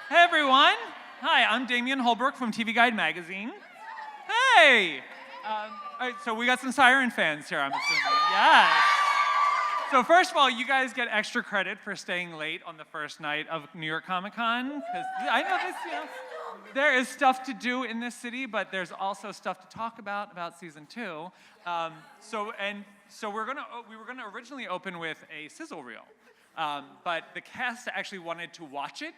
Hey everyone. Hi, I'm Damian Holbrook from TV Guide Magazine. Hey! All right, so we got some Siren fans here, I'm assuming. Yes. So first of all, you guys get extra credit for staying late on the first night of New York Comic Con, because I know this, there is stuff to do in this city, but there's also stuff to talk about season 2. So we were gonna originally open with a sizzle reel, but the cast actually wanted to watch it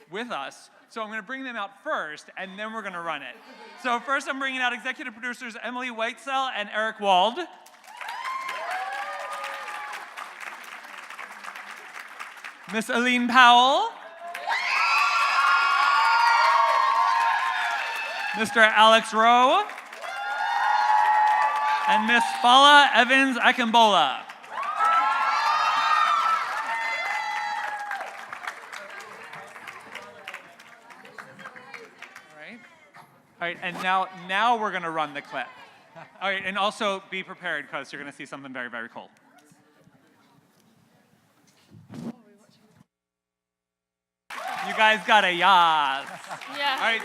with us, so I'm gonna bring them out first, and then we're gonna run it. So first I'm bringing out executive producers Emily Whitesell and Eric Wald. Miss Aline Powell. Mr. Alex Rowe. And Miss Fala Evans Akimbola. All right, and now we're gonna run the clip. All right, and also be prepared because you're gonna see something very, very cool. You guys got a yas. Yeah. All right,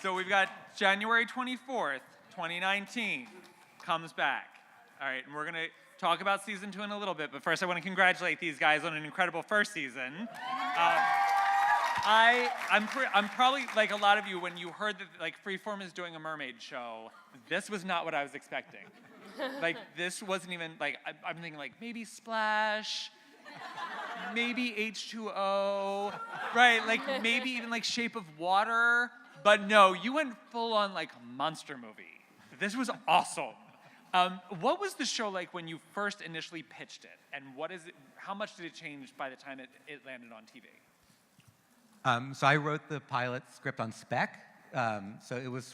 so we've got January 24th, 2019 comes back. All right, and we're gonna talk about season 2 in a little bit, but first I wanna congratulate these guys on an incredible first season. I'm probably like a lot of you, when you heard that like Freeform is doing a mermaid show, this was not what I was expecting. Like this wasn't even like, I'm thinking like maybe Splash, maybe H2O, right? Like maybe even like Shape of Water, but no, you went full on like monster movie. This was awesome. What was the show like when you first initially pitched it, and how much did it change by the time it landed on TV? So I wrote the pilot script on spec, so it was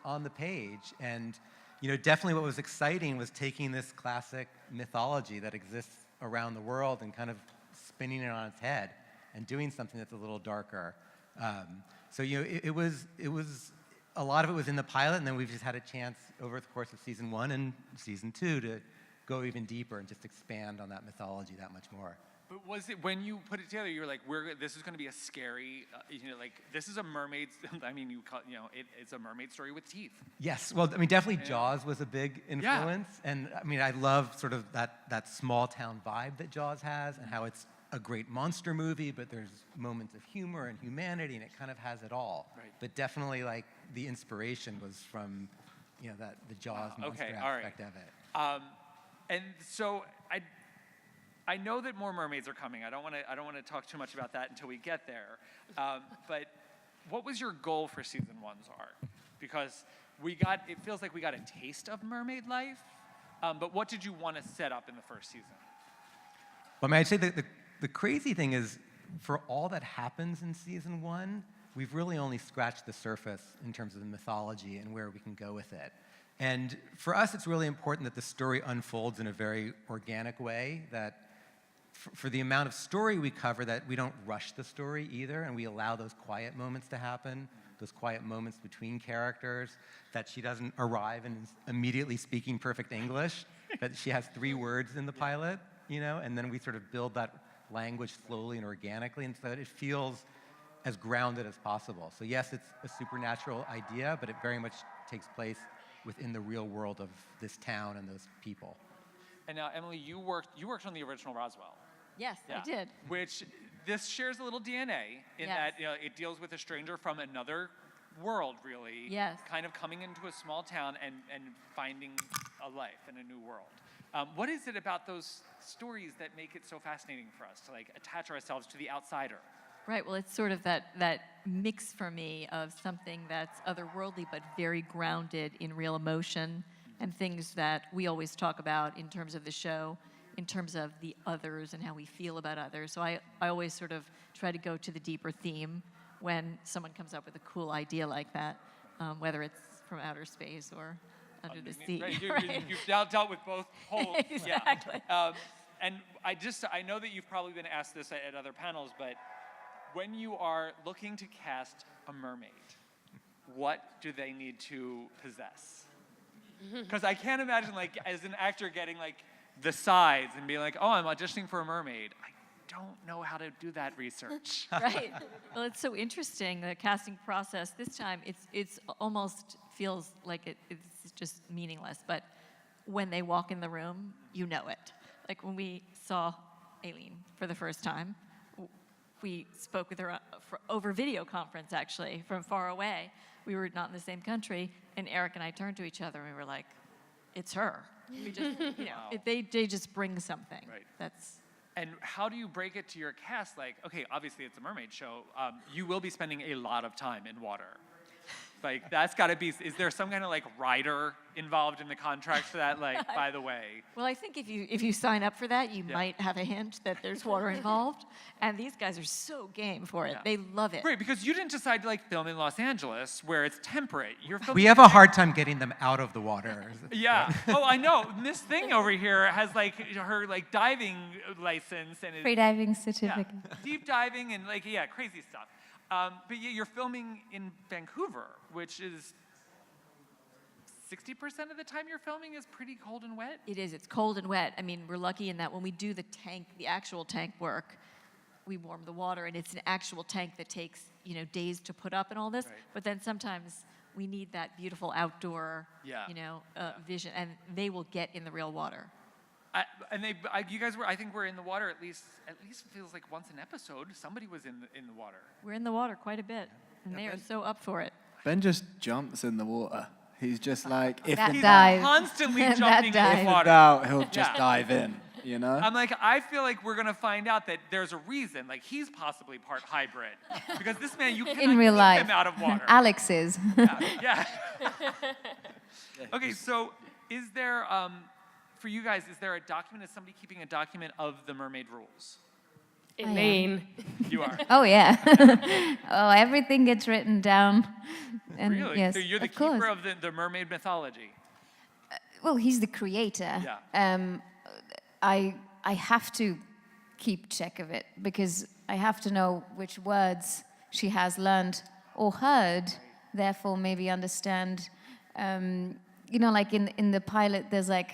on the page, and definitely what was exciting was taking this classic mythology that exists around the world and kind of spinning it on its head and doing something that's a little darker. So it was a lot of it was in the pilot, and then we've just had a chance over the course of season 1 and season 2 to go even deeper and just expand on that mythology that much more. But was it, when you put it together, you were like, this is going to be a scary, like, this is a mermaid, I mean, it's a mermaid story with teeth. Yes, well, I mean, definitely Jaws was a big influence. Yeah. And I mean, I love sort of that small town vibe that Jaws has, and how it's a great monster movie, but there's moments of humor and humanity, and it kind of has it all. Right. But definitely, like, the inspiration was from, the Jaws monster aspect of it. And so I know that more mermaids are coming. I don't want to talk too much about that until we get there. But what was your goal for season 1's arc? Because it feels like we got a taste of mermaid life. But what did you want to set up in the first season? Well, I mean, I'd say that the crazy thing is, for all that happens in season 1, we've really only scratched the surface in terms of the mythology and where we can go with it. And for us, it's really important that the story unfolds in a very organic way, that for the amount of story we cover, that we don't rush the story either, and we allow those quiet moments to happen, those quiet moments between characters, that she doesn't arrive and is immediately speaking perfect English, that she has 3 words in the pilot, and then we sort of build that language slowly and organically, and so that it feels as grounded as possible. So yes, it's a supernatural idea, but it very much takes place within the real world of this town and those people. And now, Emily, you worked on the original Roswell. Yes, yeah. I did. Which this shares a little DNA in that it deals with a stranger from another world, really. Yes. Kind of coming into a small town and finding a life in a new world. What is it about those stories that make it so fascinating for us to like attach ourselves to the outsider? Right, well, it's sort of that mix for me of something that's otherworldly but very grounded in real emotion and things that we always talk about in terms of the show, in terms of the others and how we feel about others. So I always sort of try to go to the deeper theme when someone comes up with a cool idea like that, whether it's from outer space or under the sea. Right. Right? You've dealt with both poles. Exactly. Yeah. And I know that you've probably been asked this at other panels, but when you are looking to cast a mermaid, what do they need to possess? Because I can't imagine, like, as an actor getting, like, the sides and being like, oh, I'm auditioning for a mermaid. I don't know how to do that research. Right. Well, it's so interesting, the casting process. This time, it's almost feels like it's just meaningless. But when they walk in the room, you know it. Like when we saw Aileen for the first time, we spoke with her over video conference, actually, from far away. We were not in the same country, and Eric and I turned to each other, and we were like, it's her. We just, Wow. they just bring something. Right. That's... And how do you break it to your cast? Like, okay, obviously it's a mermaid show. You will be spending a lot of time in water. Like, that's got to be, is there some kind of like rider involved in the contract for that? Like, by the way. Well, I think if you sign up for that, you might have a hint that there's water involved. And these guys are so game for it. Yeah. They love it. Right, because you didn't decide to like film in Los Angeles where it's temperate. You're filming. We have a hard time getting them out of the water. Yeah. Oh, I know. This thing over here has like her like diving license and Free diving certificate. deep diving and like crazy stuff. But yeah, you're filming in Vancouver, which is 60% of the time you're filming is pretty cold and wet. It is. It's cold and wet. I mean, we're lucky in that when we do the actual tank work, we warm the water, and it's an actual tank that takes, days to put up and all this. Right. But then sometimes we need that beautiful outdoor, vision, and they will get in the real water. You guys were, I think, were in the water at least feels like once an episode. Somebody was in the water. We're in the water quite a bit, and they are so up for it. Ben just jumps in the water. He's just like, if That He's dive. constantly That jumping in dive. the water. doubt, he'll just Yeah. dive in, you know? I'm like, I feel like we're gonna find out that there's a reason. Like he's possibly part hybrid, because this man you cannot In real keep life. him out of water. Alex is. Yeah. Okay, so is there for you guys? Is there a document? Is somebody keeping a document of the mermaid rules? Elaine. You are. Oh, yeah. Oh, everything gets written down. And Really? yes, So you're the of course. keeper of the mermaid mythology. Well, he's the creator. Yeah. I have to keep check of it because I have to know which words she has learned or heard, therefore maybe understand. Like in the pilot, there's like,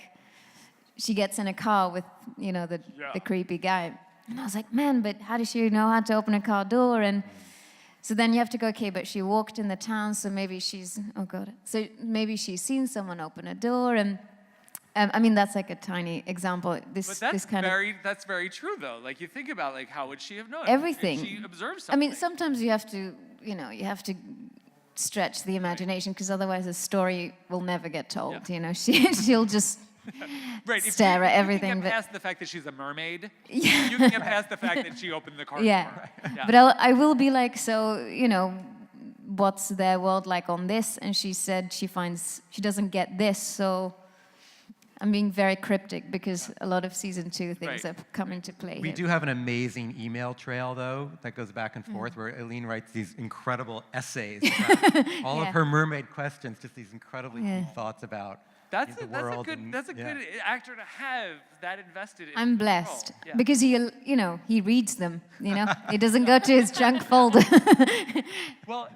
she gets in a car with, the creepy guy. And I was like, man, but how does she know how to open a car door? And so then you have to go, okay, but she walked in the town, so maybe so maybe she's seen someone open a door. And that's like a tiny example. But that's This very true though. Like you think about like how would she have known everything. If she observed I something. mean, sometimes you have to stretch the imagination because otherwise the story will never get told. Yeah. She'll just right. stare at everything. You can But get past the fact that she's a mermaid. Yeah. You can get past the fact that she opened the car yeah. door. Yeah. But I will be like, so, what's their world like on this? And she said she doesn't get this. So I'm being very cryptic because a lot of season 2 things are coming to play. We here. do have an amazing email trail, though, that goes back and forth, where Aileen writes these incredible essays about all of her mermaid questions, just these incredibly deep thoughts about That's the a world. good actor to have that invested in. I'm the blessed role. Yeah. because he reads them, He doesn't go to his junk folder. Well,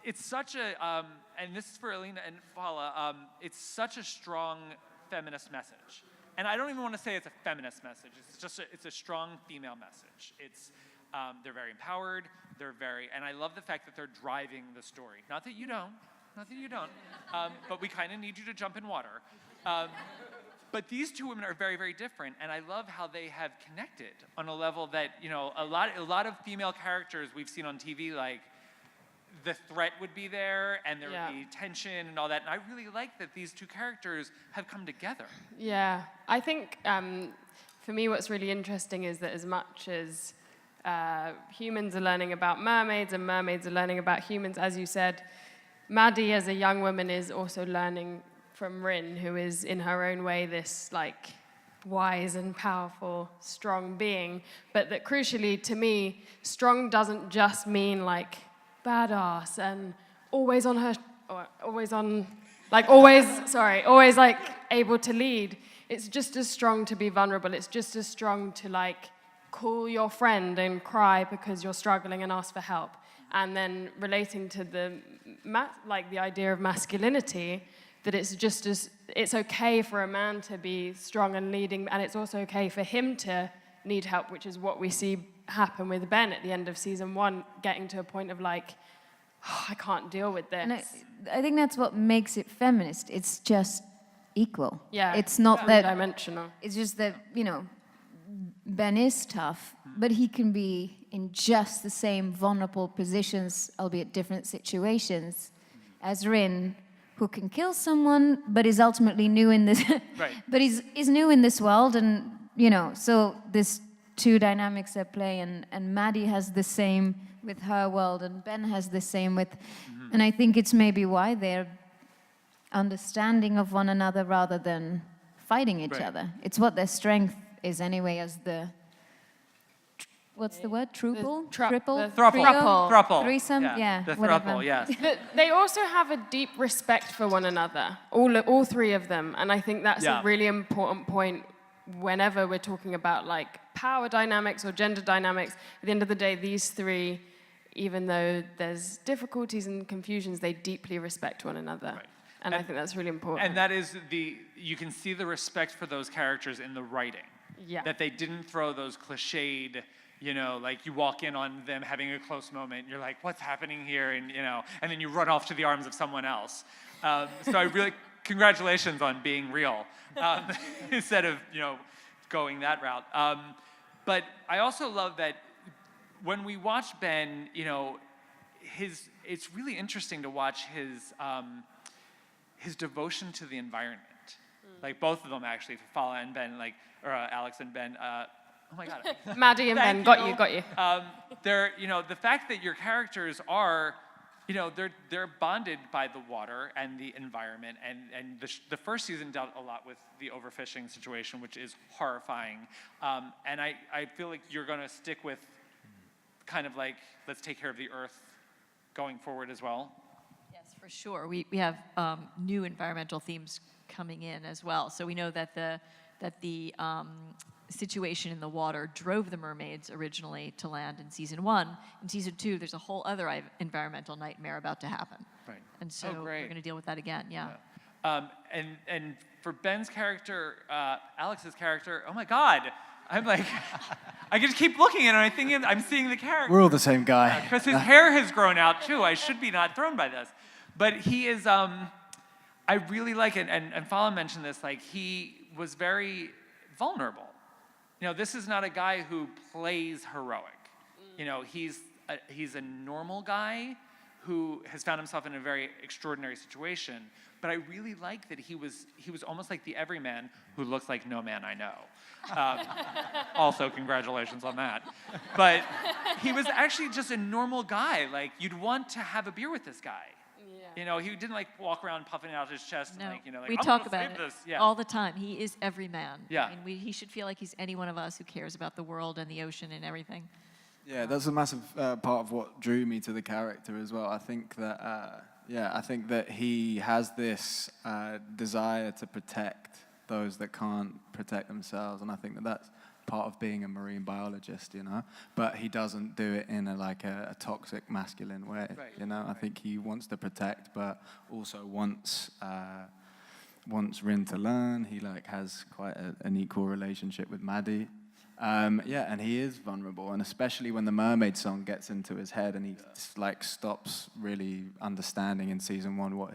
it's such a, and this is for Alina and Paula, it's such a strong feminist message. And I don't even want to say it's a feminist message. It's a strong female message. It's, they're very empowered, and I love the fact that they're driving the story. Not that you don't, but we kind of need you to jump in water. But these two women are very, very different, and I love how they have connected on a level that, a lot of female characters we've seen on TV, like, the threat would be there, and there would be tension and all that, and I really like that these two characters have come together. Yeah, I think for me what's really interesting is that as much as humans are learning about mermaids and mermaids are learning about humans, as you said, Maddie as a young woman is also learning from Rin, who is in her own way this like wise and powerful, strong being, but that crucially to me, strong doesn't just mean like badass and always like able to lead. It's just as strong to be vulnerable. It's just as strong to like call your friend and cry because you're struggling and ask for help. And then relating to the idea of masculinity, that it's okay for a man to be strong and leading, and it's also okay for him to need help, which is what we see happen with Ben at the end of season 1, getting to a point of like, oh, I can't deal with this. And I think that's what makes it feminist. It's just equal. Yeah, It's not that. dimensional. It's just that, Ben is tough, but he can be in just the same vulnerable positions, albeit different situations, as Rin, who can kill someone, but is ultimately new in this. Right. But is new in this world, and so there's two dynamics at play, and Maddie has the same with her world, and Ben has the same with, and I think it's maybe why they're understanding of one another rather than fighting each Right. other. It's what their strength is anyway, as the what's the word? Triple? Triple? the Thruple. Trio? Thruple. Threesome? Yeah, The whatever. thruple, yes. But they also have a deep respect for one another, all three of them, and I think that's Yeah. a really important point whenever we're talking about like power dynamics or gender dynamics. At the end of the day, these three, even though there's difficulties and confusions, they deeply respect one another. Right. And I think that's really important. And that is you can see the respect for those characters in the writing. Yeah. That they didn't throw those cliched, like you walk in on them having a close moment, you're like, what's happening here? And then you run off to the arms of someone else. So I really, congratulations on being real, instead of, going that route. But I also love that when we watch Ben, it's really interesting to watch his devotion to the environment. Like both of them actually, Fala and Ben, or Alex and Ben. Oh my God. Maddie and Ben, got you. They're, the fact that your characters are, they're bonded by the water and the environment, and the first season dealt a lot with the overfishing situation, which is horrifying. And I feel like you're going to stick with kind of like, let's take care of the earth going forward as well. Yes, for sure. We have new environmental themes coming in as well. So we know that the situation in the water drove the mermaids originally to land in season 1. In season 2, there's a whole other environmental nightmare about to happen. Right. And so we're great. going to deal with that again. Yeah. And for Ben's character, Alex's character, oh my God, I'm like, I just keep looking at it and I'm seeing the character. We're all the same guy. Because his hair has grown out too. I should be not thrown by this. But he is, I really like it, and Fala mentioned this, like he was very vulnerable. This is not a guy who plays heroic. He's a normal guy who has found himself in a very extraordinary situation. But I really like that he was almost like the everyman who looks like no man I know. Also, congratulations on that. But he was actually just a normal guy. Like you'd want to have a beer with this guy. Yeah. He didn't like walk around puffing out his chest No, and like we I'm talk gonna about save it this. Yeah. all the time. He is every man. Yeah. I mean, he should feel like he's any one of us who cares about the world and the ocean and everything. Yeah, that's a massive part of what drew me to the character as well. I think that he has this desire to protect those that can't protect themselves, and I think that that's part of being a marine biologist, But he doesn't do it in a toxic masculine way, Right. I think he wants to protect, but also wants Rin to learn. He has quite an equal relationship with Maddie. And he is vulnerable, and especially when the mermaid song gets into his head and he stops really understanding in season 1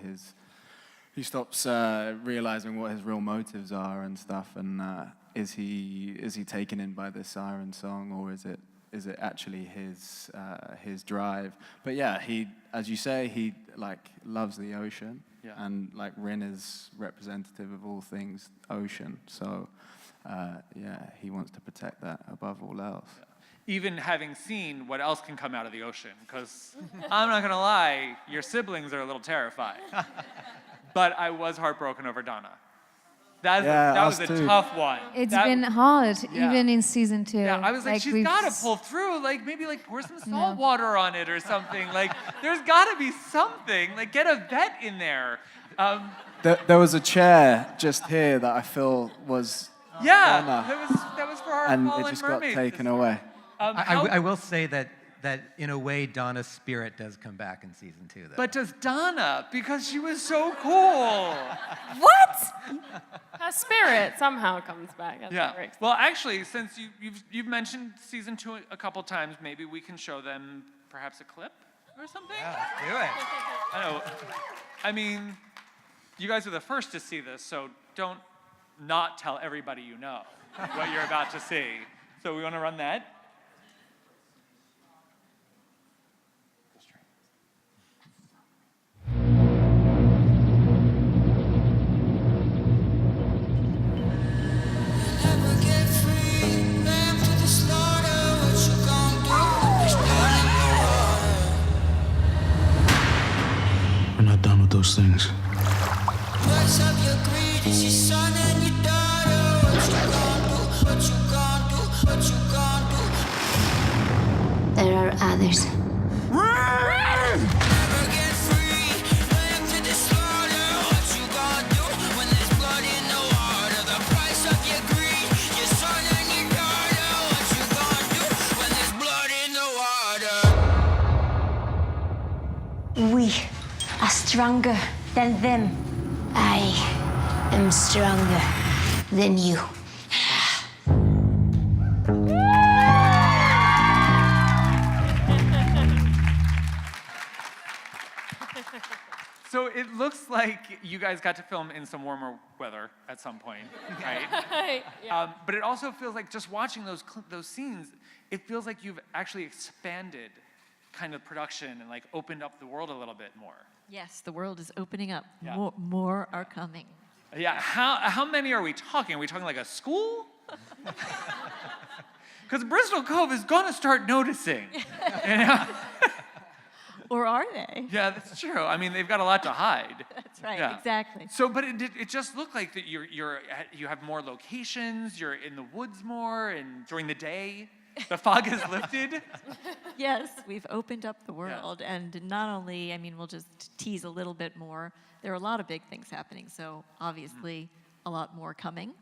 he stops realizing what his real motives are and stuff, and is he taken in by the Siren song, or is it actually his drive? But yeah, he, as you say, he loves the ocean, and Rin is representative of all things ocean, so he wants to protect that above all else. Even having seen what else can come out of the ocean, because I'm not gonna lie, your siblings are a little terrified. But I was heartbroken over Donna. That was a tough one. It's been hard, Yeah. even in season 2. Yeah, I was like, she's we've gotta pull through, maybe pour some salt water on it or something. There's gotta be something. Get a vet in there. There was a chair just here that I feel was Yeah, Donna, that was for our and it fallen just got mermaids. taken away. I will say that that in a way Donna's spirit does come back in season 2, though. But does Donna? Because she was so cool. What? Her spirit somehow comes back. That's Yeah. very exciting. Well, actually, since you've mentioned season 2 a couple times, maybe we can show them perhaps a clip or something. Yeah, let's do it. I know. I mean, you guys are the first to see this, so don't not tell everybody you know what you're about to see. So we want to run that. We're not done with those things. There are others. We are stronger than them. I am stronger than you. So it looks like you guys got to film in some warmer weather at some point, right? Yeah. But it also feels like just watching those scenes, it feels like you've actually expanded kind of production and like opened up the world a little bit more. Yes, the world is opening up. Yeah. More are coming. Yeah, how many are we talking? Are we talking like a school? Because Bristol Cove is gonna start noticing. You know? Or are they? Yeah, that's true. I mean, they've got a lot to hide. That's right, Yeah. exactly. So, but it just looked like that you have more locations. You're in the woods more, and during the day, the fog is lifted. Yes, we've opened up the world. And not only, I mean, we'll just tease a little bit more. There are a lot of big things happening. So obviously, a lot more coming.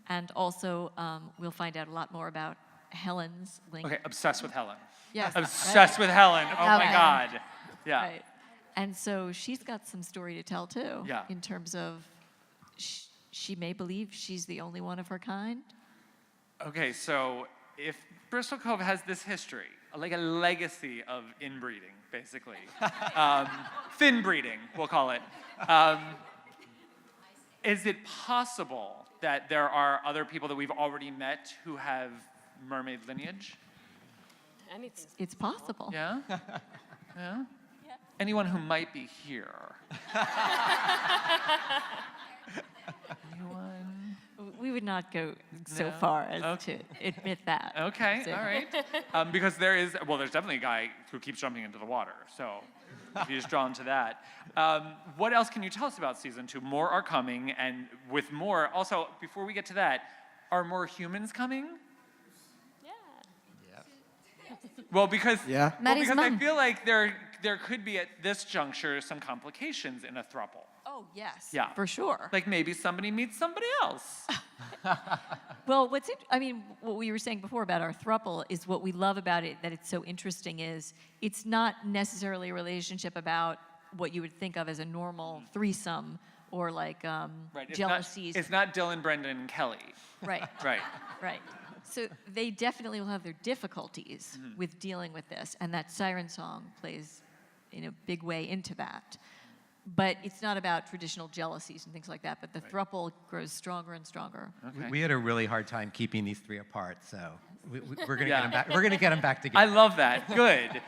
And also, we'll find out a lot more about Helen's link. Okay, obsessed with Helen. Yes. Obsessed with Helen. Oh my Okay. God. Yeah. Right. And so she's got some story to tell too. Yeah. In terms of she may believe she's the only one of her kind. Okay, so if Bristol Cove has this history, like a legacy of inbreeding, basically, fin breeding, we'll call it, is it possible that there are other people that we've already met who have mermaid lineage? Anything. It's possible. Yeah? Yeah? Anyone who might be here? Anyone? We would not go so No? far as Okay. to admit that. Okay, So- all right. Because there's definitely a guy who keeps jumping into the water, so if you're just drawn to that. What else can you tell us about season 2? More are coming, and with more, also, before we get to that, are more humans coming? Well, because Yeah. Maddie's I mum. feel like there could be at this juncture some complications in a throuple. Oh, yes. Yeah. For sure. Like maybe somebody meets somebody else. Well, what we were saying before about our throuple is what we love about it, that it's so interesting, is it's not necessarily a relationship about what you would think of as a normal threesome or like Right. jealousies. It's not Dylan, Brendan, and Kelly. Right, Right. right. So they definitely will have their difficulties with dealing with this, and that Siren song plays in a big way into that. But it's not about traditional jealousies and things like that, but the throuple grows stronger and stronger. Okay. We had a really hard time keeping these 3 apart, so we're gonna Yeah. get them back. We're gonna get them back I together. love that. Good.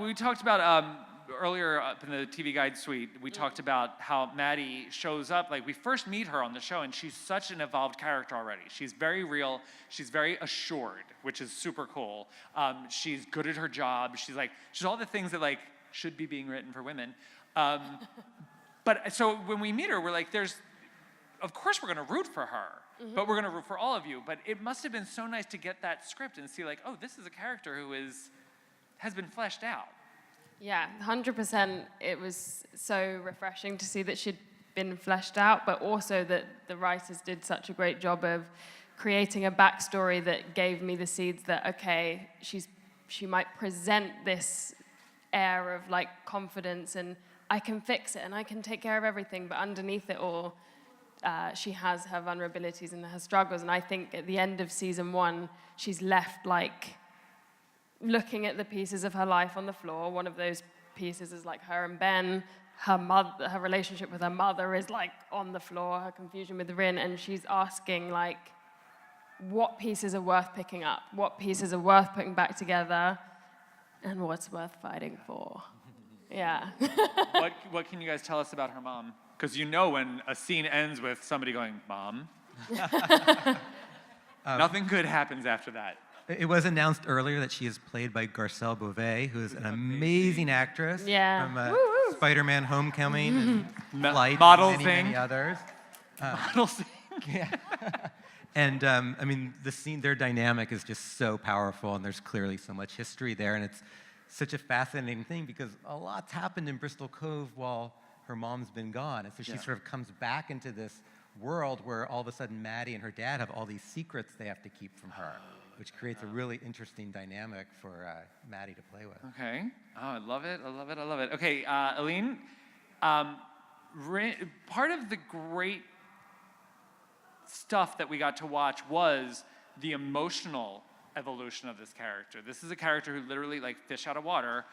We talked about earlier up in the TV Guide suite, we talked about how Maddie shows up. Like, we first meet her on the show, and she's such an evolved character already. She's very real. She's very assured, which is super cool. She's good at her job. She's all the things that, like, should be being written for women. But so when we meet her, we're like, of course we're going to root for her, but we're going to root for all of you. But it must have been so nice to get that script and see, like, oh, this is a character who has been fleshed out. Yeah, 100%. It was so refreshing to see that she'd been fleshed out, but also that the writers did such a great job of creating a backstory that gave me the seeds that, okay, she's she might present this air of like confidence and I can fix it and I can take care of everything, but underneath it all, she has her vulnerabilities and her struggles. And I think at the end of season 1, she's left like looking at the pieces of her life on the floor. One of those pieces is like her and Ben. Her relationship with her mother is like on the floor, her confusion with Rin, and she's asking like, what pieces are worth picking up? What pieces are worth putting back together? And what's worth fighting for? Yeah. What can you guys tell us about her mom? Because you know when a scene ends with somebody going, Mom, nothing good happens after that. It was announced earlier that she is played by Garcelle Beauvais, who is an amazing actress from Spider-Man: Homecoming, and Flight, and many others. Model scene. Yeah. And I mean, their dynamic is just so powerful, and there's clearly so much history there, and it's such a fascinating thing because a lot's happened in Bristol Cove while her mom's been gone, and so she sort of comes back into this world where all of a sudden Maddie and her dad have all these secrets they have to keep from her, which creates a really interesting dynamic for Maddie to play with. Okay. Oh, I love it. I love it. I love it. Okay, Aline, part of the great stuff that we got to watch was the emotional evolution of this character. This is a character who literally, like fish out of water,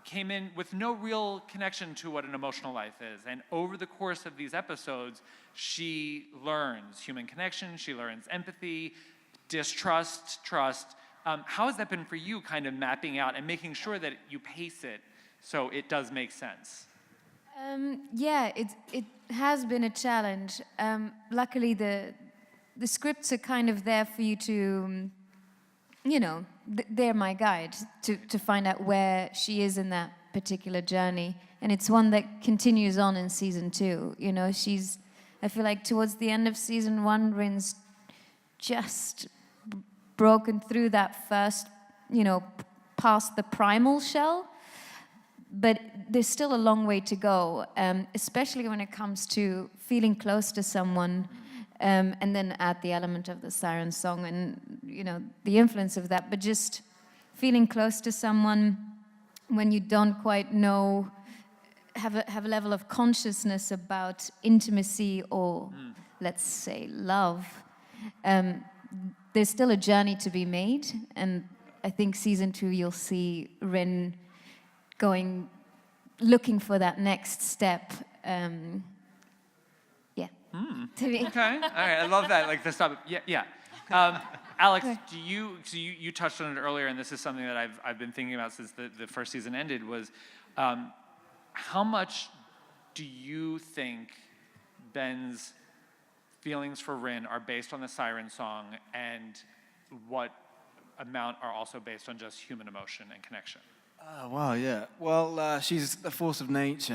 came in with no real connection to what an emotional life is. And over the course of these episodes, she learns human connection, she learns empathy, distrust, trust. How has that been for you, kind of mapping out and making sure that you pace it so it does make sense? Yeah, it has been a challenge. Luckily, the scripts are kind of there for you to, they're my guide to find out where she is in that particular journey. And it's one that continues on in season 2. I feel like towards the end of season 1, Rin's just broken through that first, past the primal shell. But there's still a long way to go, especially when it comes to feeling close to someone, and then add the element of the Siren song and, the influence of that. But just feeling close to someone when you don't quite know, have a level of consciousness about intimacy or, let's say, love. There's still a journey to be made, and I think season 2 you'll see Rin looking for that next step. Okay, all right, I love that. Like the stop. Yeah. Alex, you touched on it earlier, and this is something that I've been thinking about since the first season ended. Was how much do you think Ben's feelings for Rin are based on the Siren song, and what amount are also based on just human emotion and connection? Oh, wow, yeah. Well, she's the force of nature,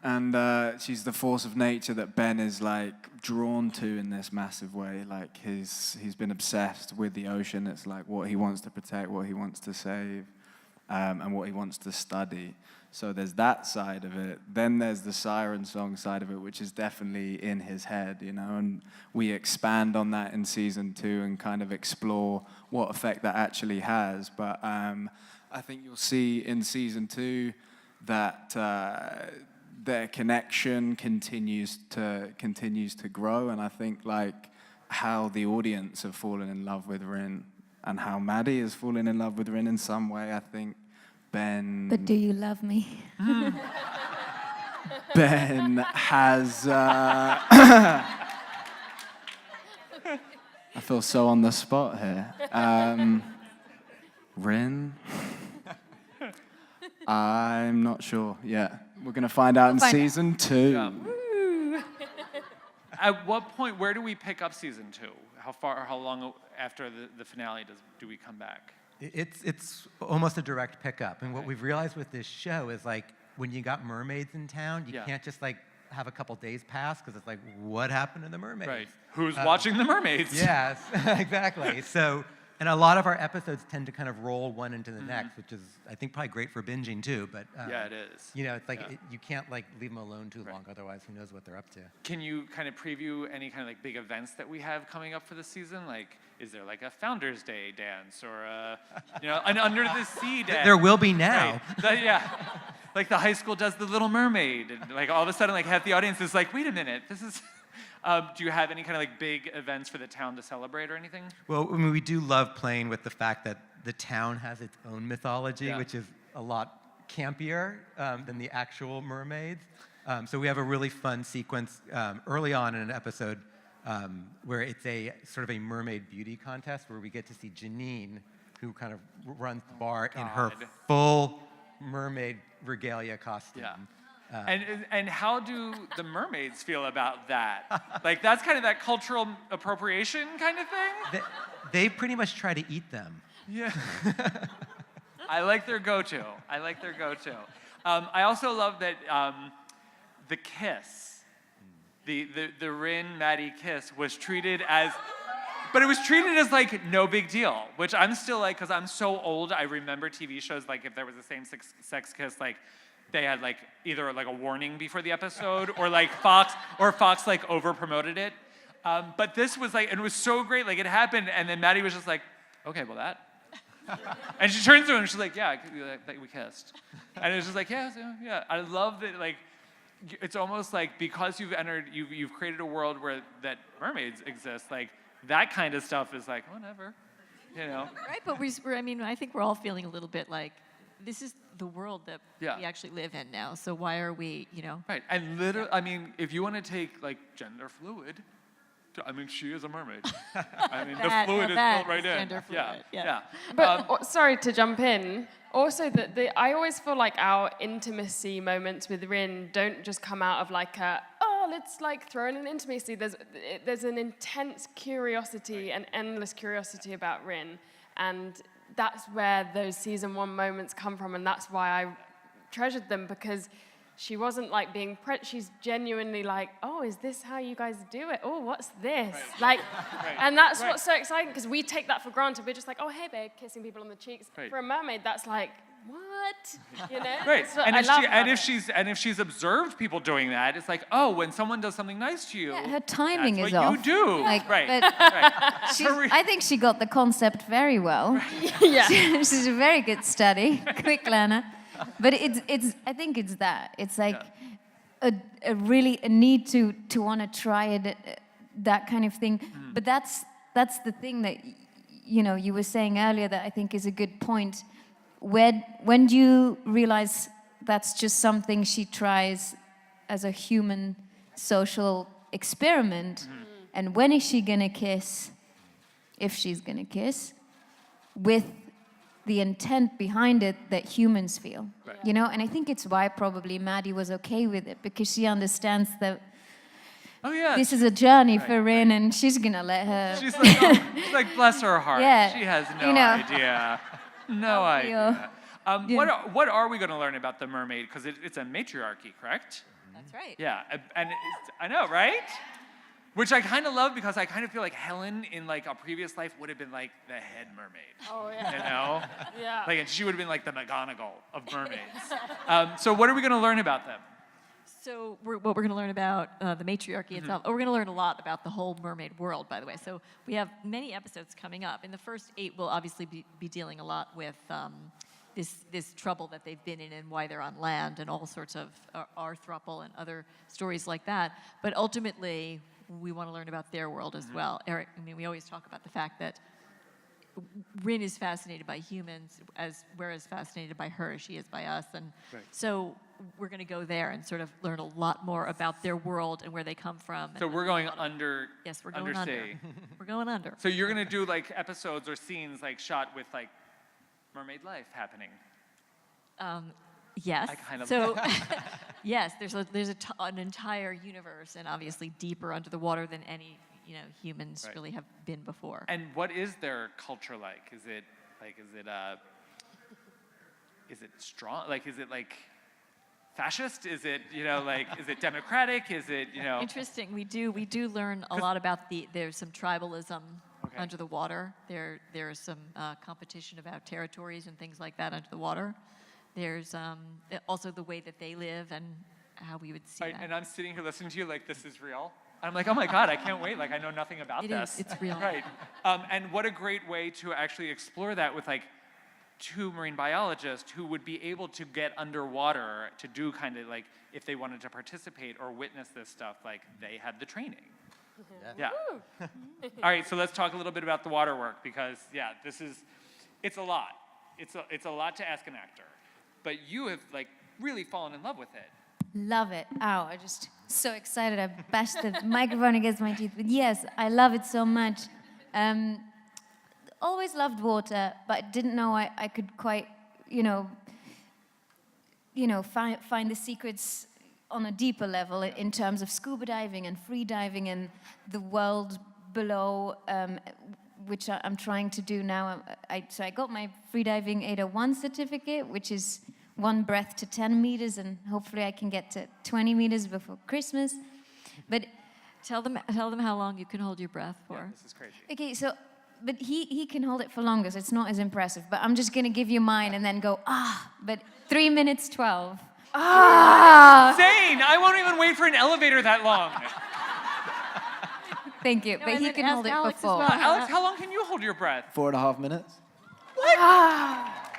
and she's the force of nature that Ben is, like, drawn to in this massive way. Like, he's been obsessed with the ocean. It's like what he wants to protect, what he wants to save, and what he wants to study. So there's that side of it. Then there's the Siren song side of it, which is definitely in his head, and we expand on that in season 2 and kind of explore what effect that actually has. But I think you'll see in season 2 that their connection continues to grow, and I think like how the audience have fallen in love with Rin and how Maddie has fallen in love with Rin in some way. I think Ben. But do you love me? Ben has. I feel so on the spot here. Rin? I'm not sure yet. We're going to find out in season 2. Yeah. At what point, where do we pick up season 2? How long after the finale do we come back? It's almost a direct pickup. And what we've realized with this show is like when you got mermaids in town, you can't just like have a couple days pass because it's like, what happened to the mermaids? Right. Who's watching the mermaids? Yes, exactly. So, and a lot of our episodes tend to kind of roll one into the next, which is, I think, probably great for binging too. But yeah, it is. It's like you can't like leave them alone too long, otherwise, who knows what they're up to. Can you kind of preview any kind of like big events that we have coming up for this season? Like, is there like a Founder's Day dance or a, an under the sea dance? There will be now. Right. Yeah. Like the high school does the Little Mermaid, and like all of a sudden, like half the audience is like, wait a minute, this is. Do you have any kind of like big events for the town to celebrate or anything? Well, I mean, we do love playing with the fact that the town has its own mythology, Yeah. which is a lot campier than the actual mermaids. So we have a really fun sequence early on in an episode where it's a sort of a mermaid beauty contest where we get to see Janine, who kind of runs the bar in her full mermaid regalia costume. Yeah. And how do the mermaids feel about that? Like that's kind of that cultural appropriation kind of thing? They pretty much try to eat them. Yeah. I like their go-to. I also love that the kiss, the Rin Maddie kiss was treated as, but it was treated as like no big deal, which I'm still like, because I'm so old, I remember TV shows like if there was a same-sex kiss, like they had like either like a warning before the episode or like Fox like over-promoted it. But this was like, and it was so great, like it happened, and then Maddie was just like, okay, well that. And she turns to him and she's like, yeah, we kissed. And it was just like, yeah. I love that, like, it's almost like because you've created a world where that mermaids exist, like that kind of stuff is like, whatever, Right, but I think we're all feeling a little bit like, this is the world that we actually live in now, so why are we, Right, and literally, I mean, if you want to take, like, gender fluid, I mean, she is a mermaid. I mean, the fluid is built right in. Gender fluid, Yeah. But sorry to jump in. Also, I always feel like our intimacy moments with Rin don't just come out of like let's like throw in an intimacy. There's an intense curiosity, an endless curiosity about Rin, and that's where those season 1 moments come from, and that's why I treasured them, because she wasn't like being she's genuinely like, oh, is this how you guys do it? Oh, what's this? Right. Like, Right. and that's Right. what's so exciting, because we take that for granted. We're just like, oh, hey, babe, kissing people on the cheeks. Right. For a mermaid, that's like, what? Right, That's what and I if love she about if she's observed people doing that, it's like, oh, when someone does something nice to you, Yeah, her timing that's is what off. you do. Like, Right, but right. I think she got the concept very well. Yeah. She's a very good study, quick learner. But I think it's that. It's like a really a need to want to try it, that kind of thing. But that's the thing that you were saying earlier that I think is a good point. When do you realize that's just something she tries as a human social experiment? And when is she gonna kiss, if she's gonna kiss, with the intent behind it that humans feel? Right. And I think it's why probably Maddie was okay with it, because she understands that Oh yeah. this is a journey Right, for Rin, and she's gonna let her. She's like, oh, she's like, bless her heart. Yeah, She has no you know. idea. No idea. Yeah. What are we going to learn about the mermaid? Because it's a matriarchy, correct? That's right. Yeah, and I know, right? Which I kind of love, because I kind of feel like Helen in like a previous life would have been like the head mermaid. Oh, yeah. You know? Yeah. Like, and she would have been like the McGonagall of mermaids. So what are we going to learn about them? So what we're going to learn about the matriarchy itself. We're going to learn a lot about the whole mermaid world, by the way. So we have many episodes coming up. In the first 8, we'll obviously be dealing a lot with this trouble that they've been in and why they're on land and all sorts of Arthropple and other stories like that. But ultimately, we want to learn about their world as well. Eric, we always talk about the fact that Rin is fascinated by humans, as we're as fascinated by her as she is by us. And so we're going to go there and sort of learn a lot more about their world and where they come from. So we're going under. Yes, we're going under. undersea. We're going under. So you're going to do like episodes or scenes like shot with like mermaid life happening. Yes. I kind of- So, yes, there's an entire universe, and obviously deeper under the water than any humans Right. really have been before. And what is their culture like? Is it strong? Like, is it like fascist? Is it is it democratic? Is it Interesting. We do learn a lot about there's some tribalism Okay. under the water. There's some competition about territories and things like that under the water. There's also the way that they live and how we would see Right, that. and I'm sitting here listening to you like this is real. I'm like, oh my God, I can't wait. Like, I know nothing about It this. is, it's real. Right. And what a great way to actually explore that with like 2 marine biologists who would be able to get underwater to do kind of like, if they wanted to participate or witness this stuff, like they had the training. Yeah. All right, so let's talk a little bit about the water work because it's a lot. It's a lot to ask an actor, but you have like really fallen in love with it. Love it. Ow, I'm just so excited. I bashed the microphone against my teeth. But yes, I love it so much. Always loved water, but didn't know I could quite, find the secrets on a deeper level in terms of scuba diving and free diving and the world below, which I'm trying to do now. So I got my freediving 801 certificate, which is 1 breath to 10 meters, and hopefully I can get to 20 meters before Christmas. But Tell them how long you can hold your breath for. Yeah, this is crazy. okay, so but he can hold it for longer, so it's not as impressive. But I'm just gonna give you mine and then go But 3 minutes 12. Insane! I won't even wait for an elevator that long. Thank you. No, But and he then can ask hold it Alex for as 4. well. Alex, how long can you hold your breath? 4.5 minutes.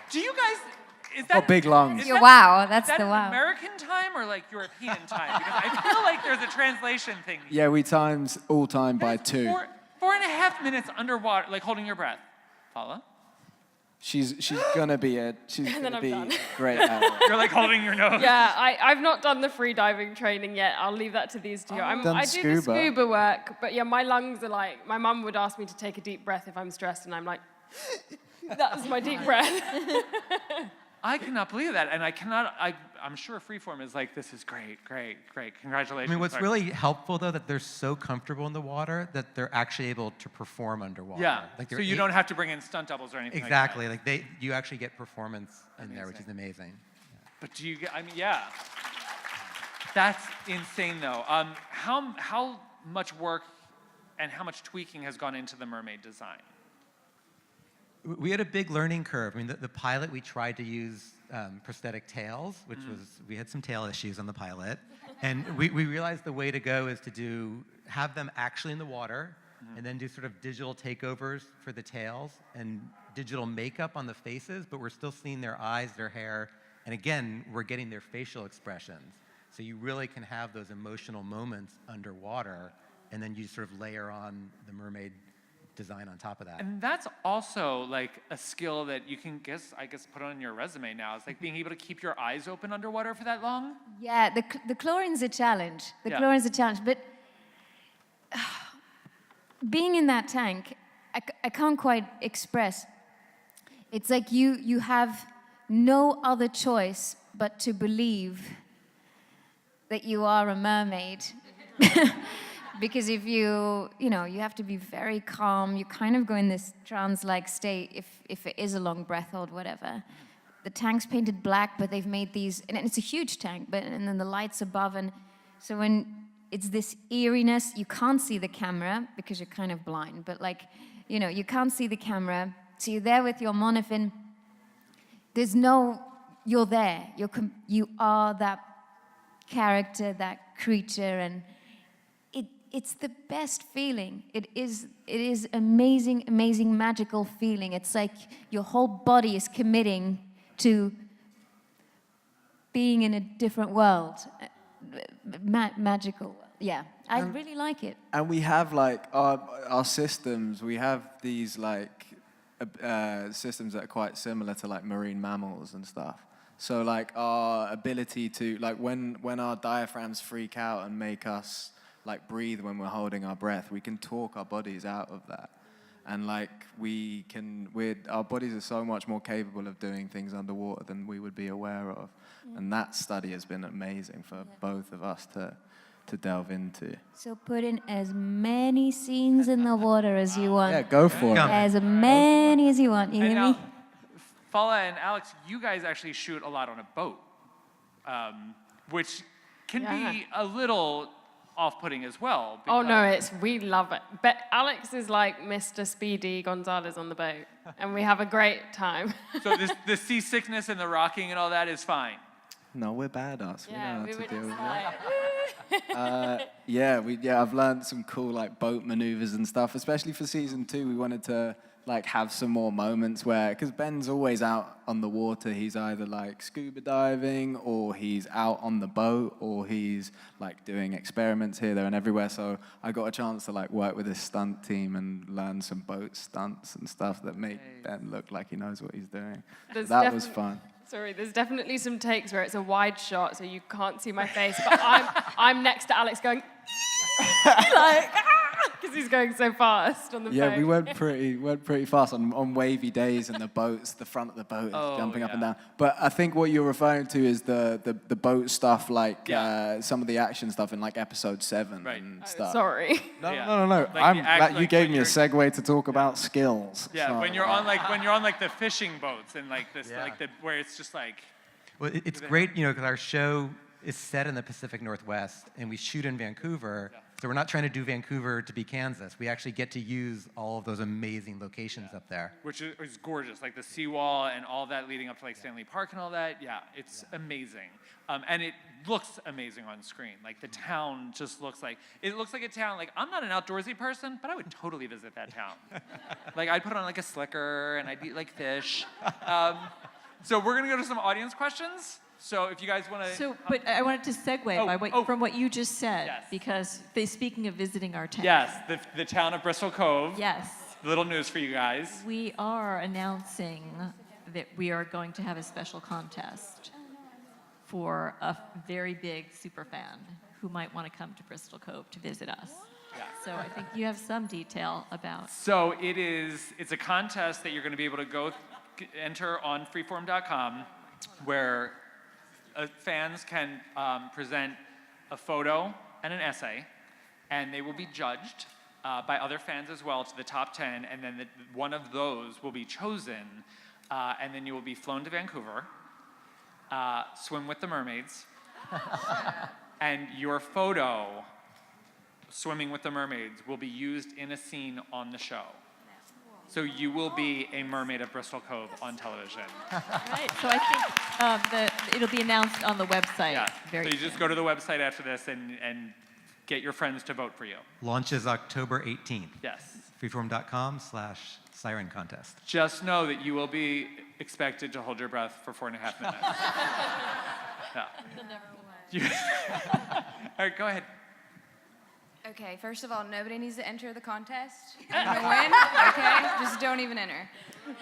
Do you guys? Is Got big lungs. Is Yeah, that, wow, is that's that the an wow. American time or like European time? Because I feel like there's a translation thing. Yeah, we times all time by 2. 4.5 minutes underwater, like holding your breath. Paula? She's gonna be then I'm done. great at it. You're like holding your nose. Yeah, I've not done the free diving training yet. I'll leave that to these two. Done I do the scuba. scuba work, but yeah, my lungs are like, my mum would ask me to take a deep breath if I'm stressed, and I'm like, that's my deep breath. I cannot believe that, and I'm sure Freeform is like, this is great. Congratulations. I mean, what's really helpful, though, that they're so comfortable in the water that they're actually able to perform underwater. Yeah, Like so they're you don't have to bring in stunt doubles or anything Exactly. like that. Like you actually get performance in there, which is amazing. But do you get, yeah. That's insane, though. How much work and how much tweaking has gone into the mermaid design? We had a big learning curve. I mean, the pilot, we tried to use prosthetic tails, which we had some tail issues on the pilot. And we realized the way to go is to have them actually in the water and then do sort of digital takeovers for the tails and digital makeup on the faces, but we're still seeing their eyes, their hair, and again, we're getting their facial expressions. So you really can have those emotional moments underwater, and then you sort of layer on the mermaid design on top of that. And that's also like a skill that you can I guess put on your resume now. It's like being able to keep your eyes open underwater for that long. Yeah, the chlorine's a challenge. Chlorine's a challenge, but being in that tank, I can't quite express. It's like you have no other choice but to believe that you are a mermaid. Because if you have to be very calm, you kind of go in this trance-like state if it is a long breath hold, whatever. The tank's painted black, but they've made these, and it's a huge tank, and then the lights above, and so when it's this eeriness, you can't see the camera because you're kind of blind, but you can't see the camera, so you're there with your monofin. You're there. You are that character, that creature, and it's the best feeling. It is amazing, amazing, magical feeling. It's like your whole body is committing to being in a different world, magical. Yeah, I really like it. And we have like our systems. We have these like systems that are quite similar to like marine mammals and stuff. So like our ability to like when our diaphragms freak out and make us like breathe when we're holding our breath, we can talk our bodies out of that. And like our bodies are so much more capable of doing things underwater than we would be aware of. And that study has been amazing for both of us to delve into. So put in as many scenes in the water as you want. Yeah, go for it. As many as you want. You And hear now, me? Fala and Alex, you guys actually shoot a lot on a boat, which can be a little off-putting as well. Oh no, we love it. But Alex is like Mr. Speedy Gonzalez on the boat, and we have a great time. So the seasickness and the rocking and all that is fine. No, we're badass. We know how we to were deal just with it. like, I've learned some cool like boat maneuvers and stuff, especially for season 2. We wanted to like have some more moments where, because Ben's always out on the water, he's either like scuba diving or he's out on the boat or he's like doing experiments here, there and everywhere. So I got a chance to like work with his stunt team and learn some boat stunts and stuff that make Ben look like he knows what he's doing. That was fun. Sorry, there's definitely some takes where it's a wide shot, so you can't see my face, but I'm next to Alex going, like, because he's going so fast on the boat. Yeah, we went pretty fast on wavy days, and the front of the boat is jumping up and down. But I think what you're referring to is the boat stuff, like some of the action stuff in like episode 7 and stuff. Sorry. No. Like you gave me a you're- segue to talk about skills. Yeah, so. when you're on like the fishing boats and like this where it's just like. Well, it's great, because our show is set in the Pacific Northwest, and we shoot in Vancouver. Yeah. So we're not trying to do Vancouver to be Kansas. We actually get to use all of those amazing locations up there. Which is gorgeous, like the seawall and all that leading up to like Stanley Park and all that. Yeah, it's amazing. And it looks amazing on screen. Like the town just looks like a town. Like I'm not an outdoorsy person, but I would totally visit that town. Like I'd put on like a slicker and I'd eat like fish. So we're gonna go to some audience questions. So if you guys want to. But I wanted to segue from what you just said, because speaking of visiting our town. Yes, the town of Bristol Cove. Yes. Little news for you guys. We are announcing that we are going to have a special contest for a very big super fan who might want to come to Bristol Cove to visit us. Yeah. So I think you have some detail about. So it's a contest that you're going to be able to enter on freeform.com, where fans can present a photo and an essay, and they will be judged by other fans as well to the top 10, and then one of those will be chosen, and then you will be flown to Vancouver, swim with the mermaids, and your photo swimming with the mermaids will be used in a scene on the show. So you will be a mermaid of Bristol Cove on television. Right. So I think it'll be announced on the website. Yeah. Very So you just go to the website after this and get your friends to vote for you. Launches October 18th. Yes. Freeform.com/Siren contest. Just know that you will be expected to hold your breath for 4.5 minutes. Yeah. All right, go ahead. Okay, first of all, nobody needs to enter the contest. I'm gonna win, okay? Just don't even enter.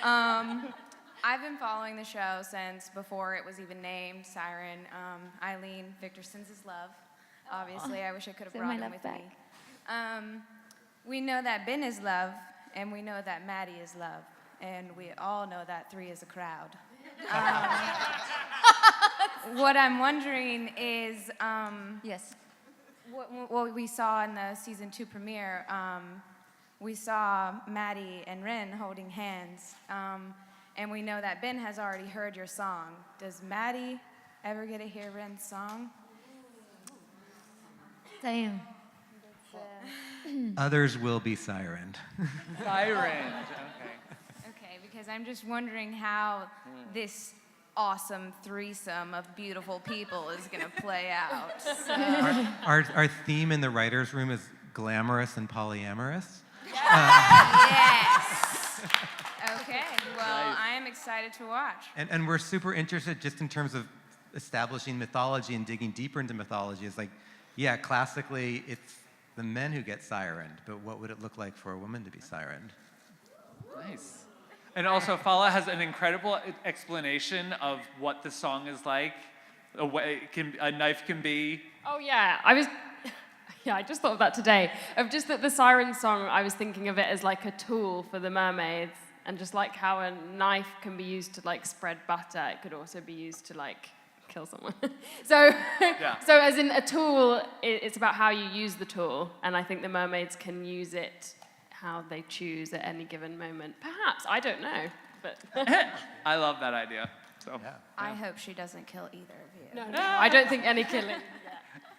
I've been following the show since before it was even named Siren. Eileen Victorson's is love. Obviously, I wish I could have brought him with me. We know that Ben is love, and we know that Maddie is love, and we all know that 3 is a crowd. What I'm wondering is, Yes. what we saw in the season 2 premiere, we saw Maddie and Ren holding hands, and we know that Ben has already heard your song. Does Maddie ever get to hear Ren's song? Damn. Others will be sirened. Siren. Okay. Okay, because I'm just wondering how this awesome threesome of beautiful people is going to play out. So. Our theme in the writer's room is glamorous and polyamorous. Yes. Okay, well, Nice. I am excited to watch. And we're super interested just in terms of establishing mythology and digging deeper into mythology. It's like, yeah, classically it's the men who get sirened, but what would it look like for a woman to be sirened? Nice. And also, Fala has an incredible explanation of what the song is like. A knife can be. Oh yeah, I just thought of that today. Of just that the Siren song, I was thinking of it as like a tool for the mermaids, and just like how a knife can be used to like spread butter, it could also be used to like kill someone. So as in a tool, it's about how you use the tool, and I think the mermaids can use it how they choose at any given moment. Perhaps, I don't know, but I love that idea. So. Yeah. I hope she doesn't kill either of you. no, I don't think any killing.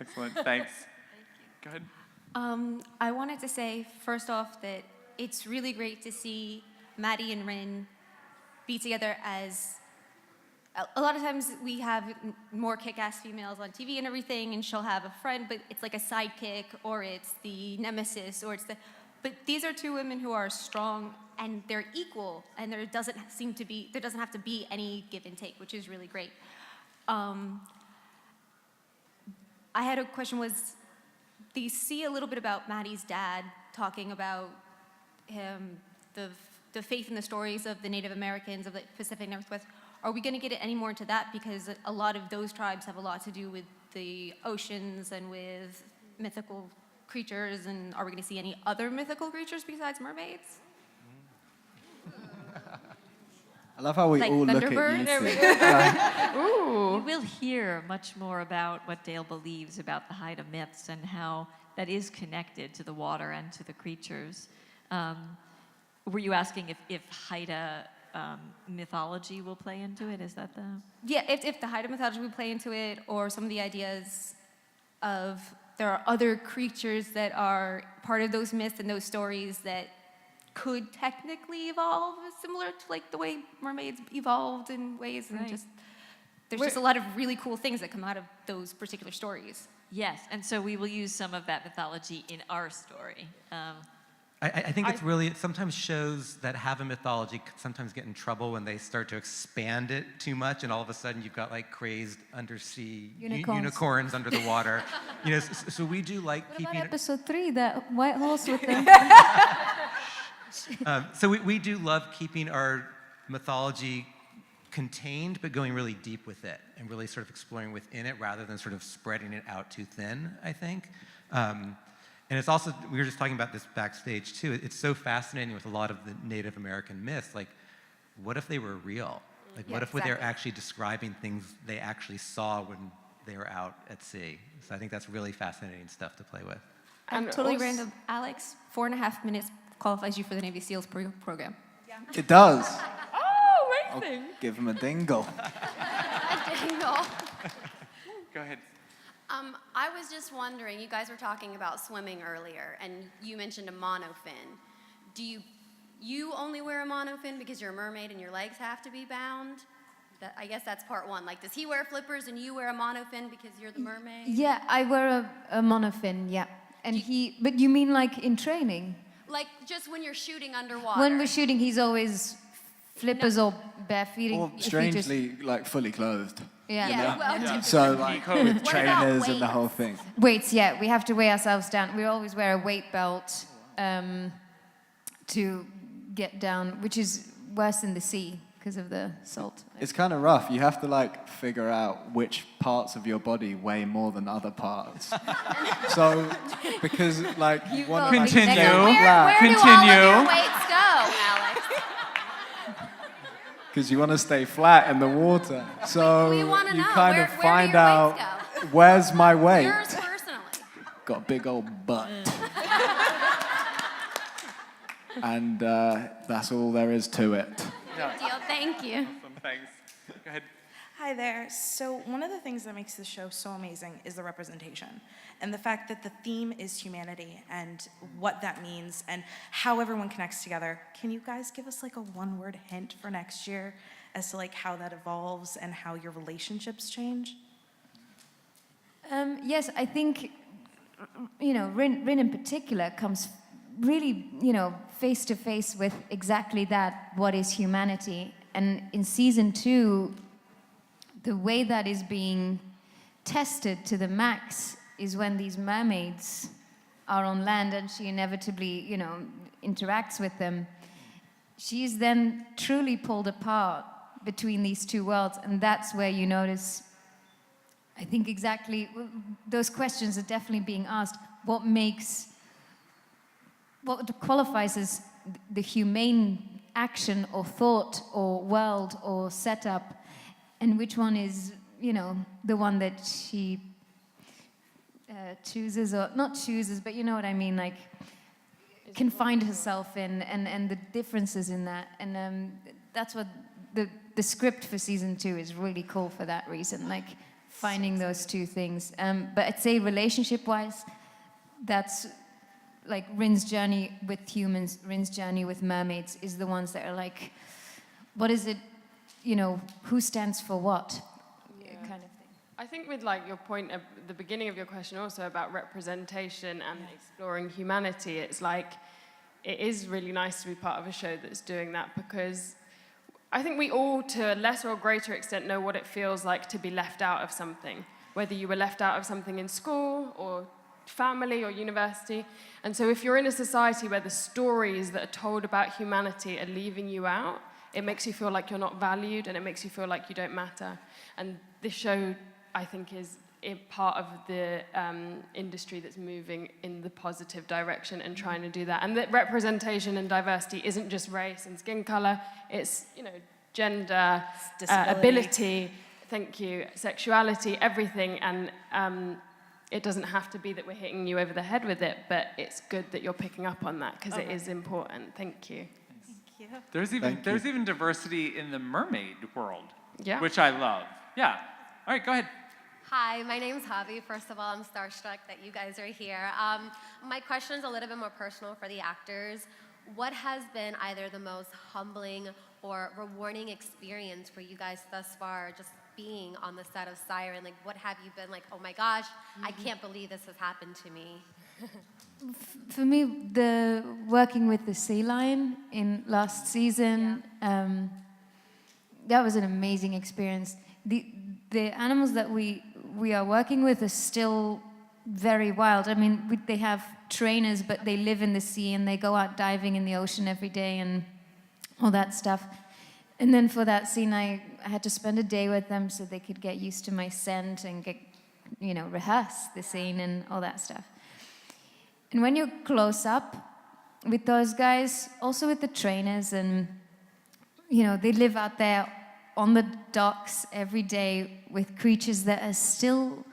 Excellent. Thanks. Go ahead. I wanted to say, first off, that it's really great to see Maddie and Rin be together as a lot of times we have more kick-ass females on TV and everything, and she'll have a friend, but it's like a sidekick, or it's the nemesis, or it's the... But these are two women who are strong, and they're equal, and there doesn't have to be any give and take, which is really great. I had a question, do you see a little bit about Maddie's dad talking about him, the faith in the stories of the Native Americans of the Pacific Northwest? Are we going to get any more into that? Because a lot of those tribes have a lot to do with the oceans and with mythical creatures, and are we going to see any other mythical creatures besides mermaids? I love how we Like all look Thunderbird? at There you we two. You will hear much more about what Dale believes about the Haida myths and how that is connected to the water and to the creatures. Were you asking if Haida mythology will play into it? Is that the... Yeah, if the Haida mythology would play into it, or some of the ideas of there are other creatures that are part of those myths and those stories that could technically evolve similar to like the way mermaids evolved in ways, and Right. there's just a lot of really cool things that come out of those particular stories. Yes, and so we will use some of that mythology in our story. I think it's really, sometimes shows that have a mythology sometimes get in trouble when they start to expand it too much, and all of a sudden you've got like crazy undersea unicorns under the water. So we do like What keeping about episode 3, that white horse with the... So we do love keeping our mythology contained, but going really deep with it and really sort of exploring within it rather than sort of spreading it out too thin, I think. And it's also, we were just talking about this backstage too, it's so fascinating with a lot of the Native American myths, like what if they were real? Like Yeah, what if they're exactly. actually describing things they actually saw when they were out at sea? So I think that's really fascinating stuff to play with. And And totally also- random, Alex, 4.5 minutes qualifies you for the Navy SEALs program. It does. Oh, I'll amazing. give him a dingle. Go ahead. I was just wondering, you guys were talking about swimming earlier, and you mentioned a monofin. Do you only wear a monofin because you're a mermaid and your legs have to be bound? I guess that's part one. Like, does he wear flippers and you wear a monofin because you're the mermaid? Yeah, I wear a monofin, yeah. And but you mean like in training? Like, just when you're shooting underwater. When we're shooting, he's always flippers or barefeeting. Or strangely, like fully clothed. Yeah. Yeah, well, typically. So like with What about trainers and the weights? whole thing. Weights, yeah, we have to weigh ourselves down. We always wear a weight belt to get down, which is worse in the sea because of the salt. It's kind of rough. You have to like figure out which parts of your body weigh more than other parts. So because like you want to Continue. Where do all of your Continue. weights go, Alex? because you want to stay flat in the water. So We wanna you know, kind where of do your find weights out go? where's my weight. Yours personally. Got a big old butt. And that's all there is to it. Deal, thank you. Awesome, thanks. Go ahead. Hi there. So one of the things that makes the show so amazing is the representation and the fact that the theme is humanity and what that means and how everyone connects together. Can you guys give us like a one-word hint for next year as to like how that evolves and how your relationships change? Yes, I think, Rin in particular comes really, face to face with exactly that, what is humanity. And in season 2, the way that is being tested to the max is when these mermaids are on land and she inevitably, interacts with them. She's then truly pulled apart between these two worlds, and that's where you notice, I think exactly, those questions are definitely being asked. What qualifies as the humane action or thought or world or setup, and which one is, the one that she chooses, or not chooses, but you know what I mean, like can find herself in, and the differences in that. And that's what the script for season 2 is really cool for that reason, like finding those two things. But I'd say relationship-wise, that's like Rin's journey with humans, Rin's journey with mermaids is the ones that are like, what is it who stands for what, kind of thing. I think with like your point at the beginning of your question also about representation and exploring humanity, it's like, it is really nice to be part of a show that's doing that, because I think we all, to a lesser or greater extent, know what it feels like to be left out of something, whether you were left out of something in school or family or university. And so if you're in a society where the stories that are told about humanity are leaving you out, it makes you feel like you're not valued, and it makes you feel like you don't matter. And this show, I think, is part of the industry that's moving in the positive direction and trying to do that. And that representation and diversity isn't just race and skin color, it's, gender, ability, thank you, sexuality, everything. And it doesn't have to be that we're hitting you over the head with it, but it's good that you're picking up on that, because it is important. Thank you. There's even diversity in the mermaid world, Yeah. which I love. Yeah. All right, go ahead. Hi, my name's Javi. First of all, I'm starstruck that you guys are here. My question is a little bit more personal for the actors. What has been either the most humbling or rewarding experience for you guys thus far, just being on the set of Siren? Like, what have you been like, oh my gosh, I can't believe this has happened to me? For me, the working with the sea lion in last season, that was an amazing experience. The animals that we are working with are still very wild. I mean, they have trainers, but they live in the sea and they go out diving in the ocean every day and all that stuff. And then for that scene, I had to spend a day with them so they could get used to my scent and get, rehearse the scene and all that stuff. And when you're close up with those guys, also with the trainers, and, they live out there on the docks every day with creatures that are still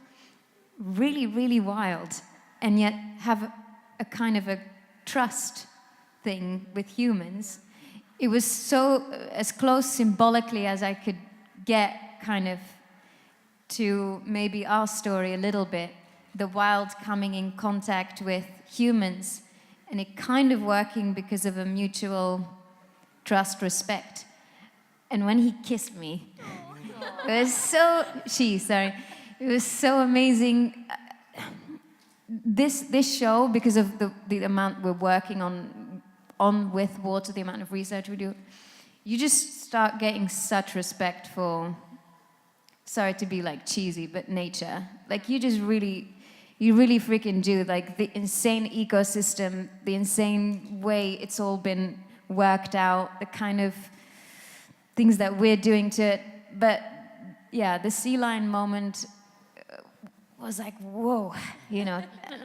really, really wild, and yet have a kind of a trust thing with humans. It was so as close symbolically as I could get kind of to maybe our story a little bit, the wild coming in contact with humans, and it kind of working because of a mutual trust, respect. And when he kissed me, it was so amazing. This show, because of the amount we're working on with water, the amount of research we do, you just start getting such respect for, sorry to be like cheesy, but nature. Like you really freaking do. Like the insane ecosystem, the insane way it's all been worked out, the kind of things that we're doing to it. But yeah, the sea lion moment was like, whoa,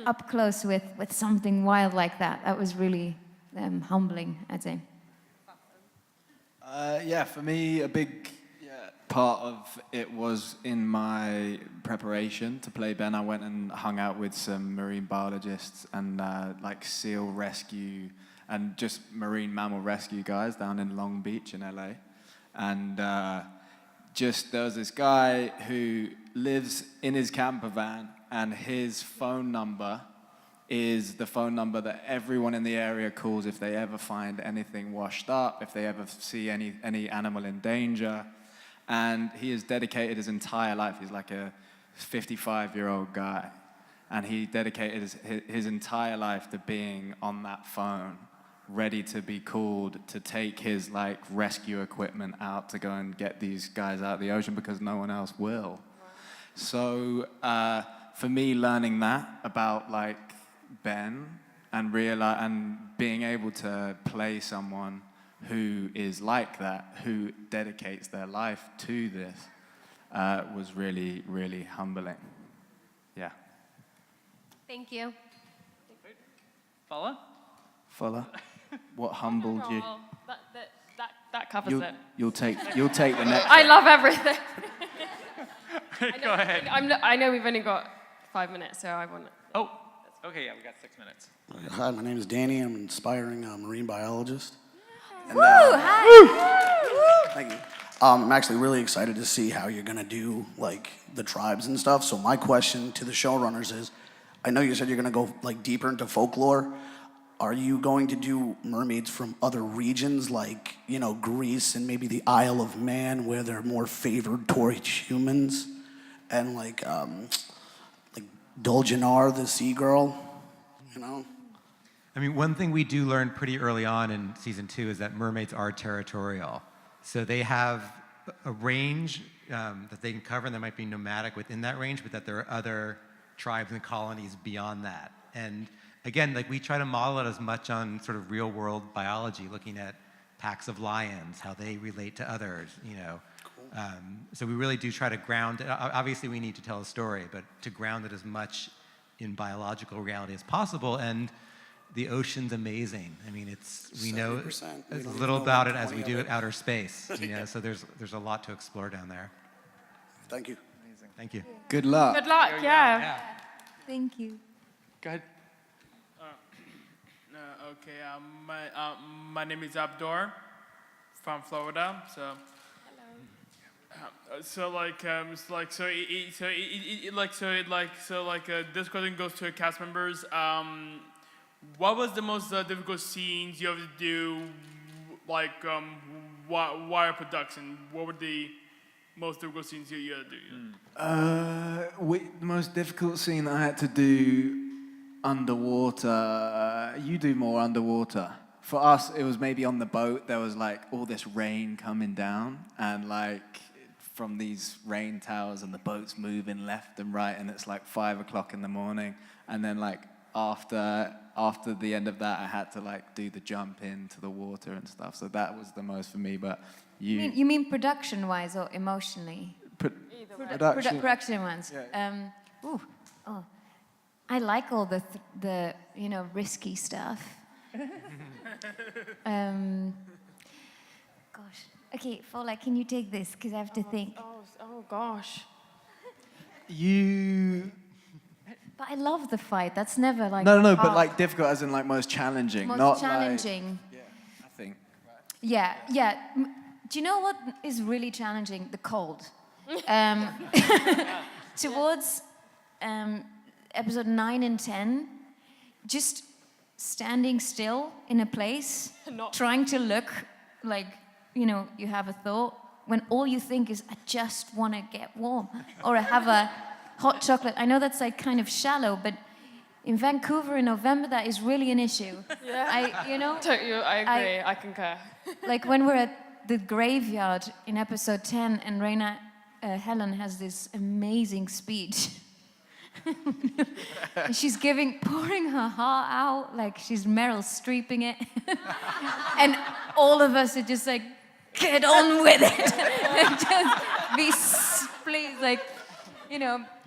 up close with something wild like that. That was really humbling, I'd say. For me, a big part of it was in my preparation to play Ben. I went and hung out with some marine biologists and seal rescue and just marine mammal rescue guys down in Long Beach in LA. And there was this guy who lives in his camper van, and his phone number is the phone number that everyone in the area calls if they ever find anything washed up, if they ever see any animal in danger. And he has dedicated his entire life. He's like a 55-year-old guy, and he dedicated his entire life to being on that phone, ready to be called to take his rescue equipment out to go and get these guys out of the ocean because no one else will. So for me, learning that about Ben and being able to play someone who is like that, who dedicates their life to this, was really, really humbling. Yeah. Thank you. Fuller? What humbled you? That covers it. You'll take the next. I love everything. Go ahead. I know we've only got 5 minutes, so I want to. Oh, okay, yeah, we got 6 minutes. Hi, my name is Danny. I'm an aspiring marine biologist. And, Hi! Thank you. I'm actually really excited to see how you're gonna do the tribes and stuff. So my question to the showrunners is, I know you said you're gonna go deeper into folklore. are you going to do mermaids from other regions like, you know, Greece and maybe the Isle of Man where they're more favored towards humans? And like Dulcinar, the sea girl, you know? I mean, one thing we do learn pretty early on in season 2 is that mermaids are territorial. So they have a range that they can cover, and they might be nomadic within that range, but that there are other tribes and colonies beyond that. And again, like we try to model it as much on sort of real world biology, looking at packs of lions, how they relate to others, you know. So we really do try to ground it. Obviously we need to tell a story, but to ground it as much in biological reality as possible. And the ocean's amazing. I mean, we know as little about it as we do at outer space, you know, so there's a lot to explore down there. Thank you. Amazing. Thank you. Good luck. Good luck, yeah. Thank you. Go ahead. Okay, my name is Abdor from Florida. So, this question goes to cast members. What was the most difficult scenes you have to do, like wire production? What were the most difficult scenes you had to do? The most difficult scene I had to do underwater. You do more underwater. For us, it was maybe on the boat. There was like all this rain coming down, and like from these rain towers, and the boat's moving left and right, and it's like 5 o'clock in the morning, and then like after the end of that, I had to like do the jump into the water and stuff. So that was the most for me. But You mean production-wise or emotionally? Production. Production-wise. Yeah. I like all the risky stuff. Gosh. Okay, Fola, can you take this? Because I have to think. Oh gosh. But I love the fight. That's never like. No, but like difficult as in like most challenging. Most not challenging. Like, I think. Yeah. Do you know what is really challenging? The cold. Towards episode 9 and 10, just standing still in a place, trying to look like, you have a thought, when all you think is, I just want to get warm, or I have a hot chocolate. I know that's like kind of shallow, but in Vancouver in November, that is really an issue. Yeah. I agree. I concur. Like when we're at the graveyard in episode 10, and Raina Helen has this amazing speech. She's pouring her heart out, like she's Meryl Streeping it. And all of us are just like, get on with it. Just please, like,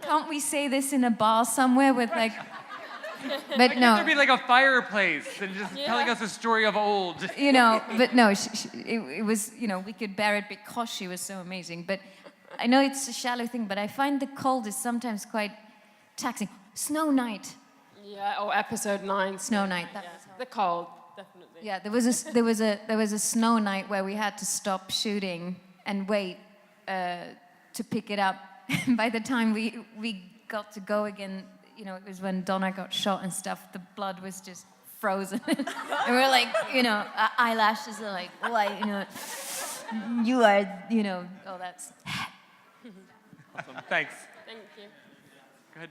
can't we say this in a bar somewhere with like, but no. There'd be like a fireplace and just telling us a story of old. But no, it was, we could bear it because she was so amazing. But I know it's a shallow thing, but I find the cold is sometimes quite taxing. Snow night. Yeah, or episode 9. Snow night. The cold, definitely. Yeah, there was a snow night where we had to stop shooting and wait to pick it up. And by the time we got to go again, it was when Donna got shot and stuff. The blood was just frozen, and we're like, our eyelashes are like, why, you are, oh, that's. Awesome. Thanks. Thank you. Go ahead.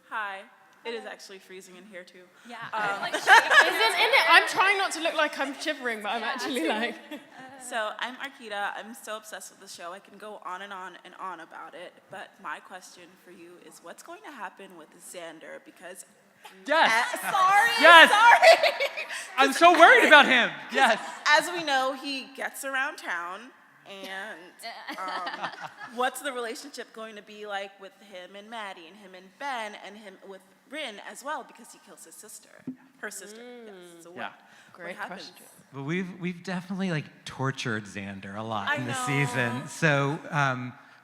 Hi. It is actually freezing in here too. Yeah. I'm trying not to look like I'm shivering, but I'm actually like. So I'm Arkita. I'm so obsessed with the show. I can go on and on and on about it. But my question for you is, what's going to happen with Xander? Because. Yes. Sorry. Yes. Sorry. I'm so worried about him. Yes. As we know, he gets around town. And what's the relationship going to be like with him and Maddie, and him and Ben, and him with Rin as well, because he kills his sister, her sister. Yes. So what happens? Question. Well, we've definitely like tortured Xander a lot in the know. season. So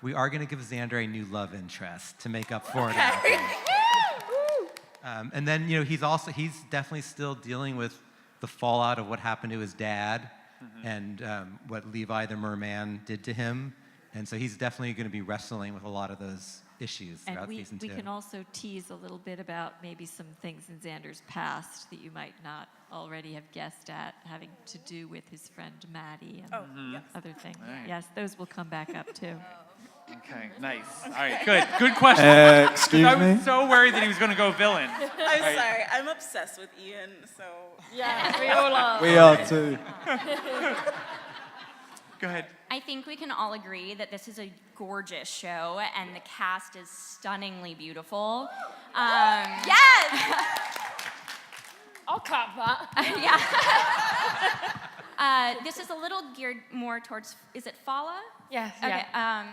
we are going to give Xander a new love interest to make up for it. And then he's definitely still dealing with the fallout of what happened to his dad. Mm-hmm. And what Levi the merman did to him. And so he's definitely going to be wrestling with a lot of those issues And throughout season 2. we can also tease a little bit about maybe some things in Xander's past that you might not already have guessed at, having to do with his friend Maddie and other things. Right. Yes, those will come back up too. Okay, nice. All right, good. Good question. Excuse I me? was so worried that he was going to go villain. I'm sorry, I'm obsessed with Ian, so. Yeah, we all are. We are too. Go ahead. I think we can all agree that this is a gorgeous show and the cast is stunningly beautiful. Yes! I'll clap that. This is a little geared more towards, is it Fala? Yes, Okay. yeah.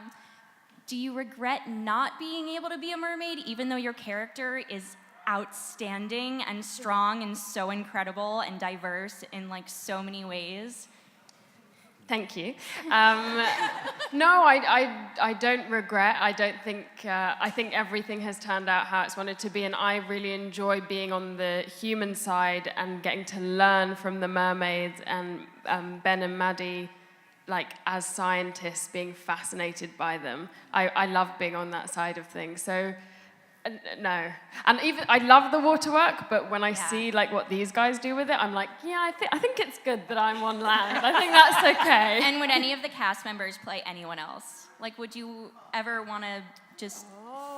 Do you regret not being able to be a mermaid, even though your character is outstanding and strong and so incredible and diverse in like so many ways? Thank you. No, I don't regret. I don't think, I think everything has turned out how it's wanted to be, and I really enjoy being on the human side and getting to learn from the mermaids and Ben and Maddie, like as scientists, being fascinated by them. I love being on that side of things. So, no. And even, I love the water work, but when I see like what these guys do with it, I'm like, yeah, I think it's good that I'm on land. I think that's okay. And would any of the cast members play anyone else? Like, would you ever want to just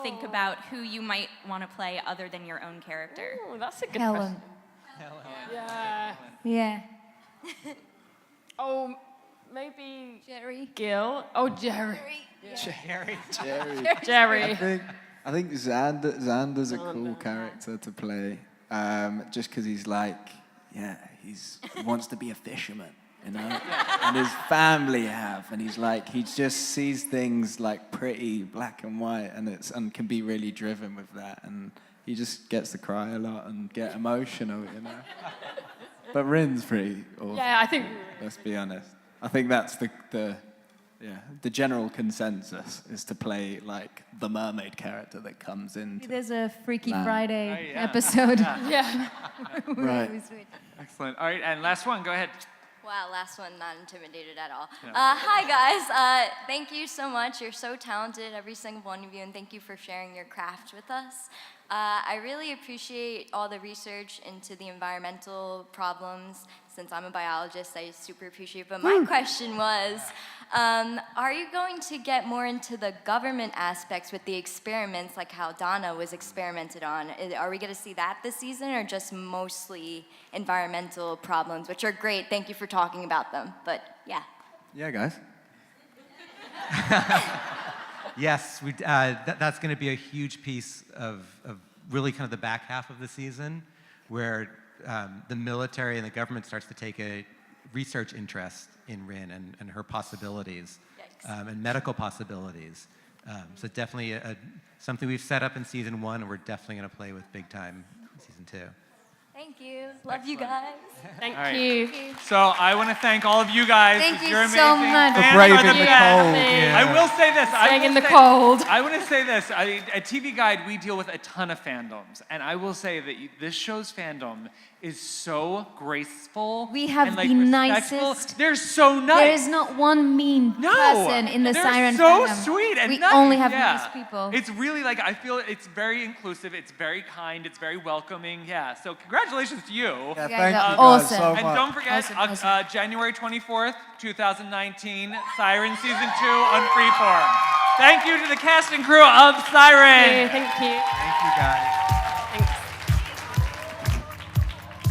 think about who you might want to play other than your own character? Oh, that's a good Helen. question. Yeah. Yeah. Oh, maybe Jerry. Gil. Oh, Jerry. Jerry. Jerry. I think Xander's a cool character to play, just because he's like, he wants to be a fisherman, you know, and his family have, and he's like, he just sees things like pretty black and white, and can be really driven with that, and he just gets to cry a lot and get emotional, you know. But Rin's pretty awesome. Yeah, I think. Let's be honest. I think that's the general consensus is to play like the mermaid character that comes in. There's a Freaky Nah. Friday yeah. episode. Yeah. Right. Excellent. All right, and last one. Go ahead. Wow, last one, not intimidated at all. Yeah. Hi, guys. Thank you so much. You're so talented, every single one of you, and thank you for sharing your craft with us. I really appreciate all the research into the environmental problems. Since I'm a biologist, I super appreciate it. But my question was, are you going to get more into the government aspects with the experiments, like how Donna was experimented on? Are we going to see that this season, or just mostly environmental problems, which are great? Thank you for talking about them. But yeah. Yeah, guys. Yes, that's going to be a huge piece of really kind of the back half of the season, where the military and the government starts to take a research interest in Rin and her possibilities and medical possibilities. So definitely something we've set up in season 1, and we're definitely going to play with big time in season 2. Thank you. Love you guys. Thank All right. you. So I want to thank all of you guys. Thank you You're amazing. so much. For Fans braving are the best. cold. Yeah. I will say this. Staying in the cold. I want to say this. At TV Guide, we deal with a ton of fandoms, and I will say that this show's fandom is so graceful. We have and, like, the respectful. nicest. They're so nice. There is not one mean person in the they're Siren so fandom. sweet and we nice. only have Yeah. nice people. It's really like, I feel it's very inclusive, it's very kind, it's very welcoming. Yeah, so congratulations to you. Yeah, guys thank are you guys awesome. so And much. don't forget, Awesome. January 24th, 2019, Siren Season 2 on Freeform. Thank you to the cast and crew of Siren. Thank you. Thank you, guys.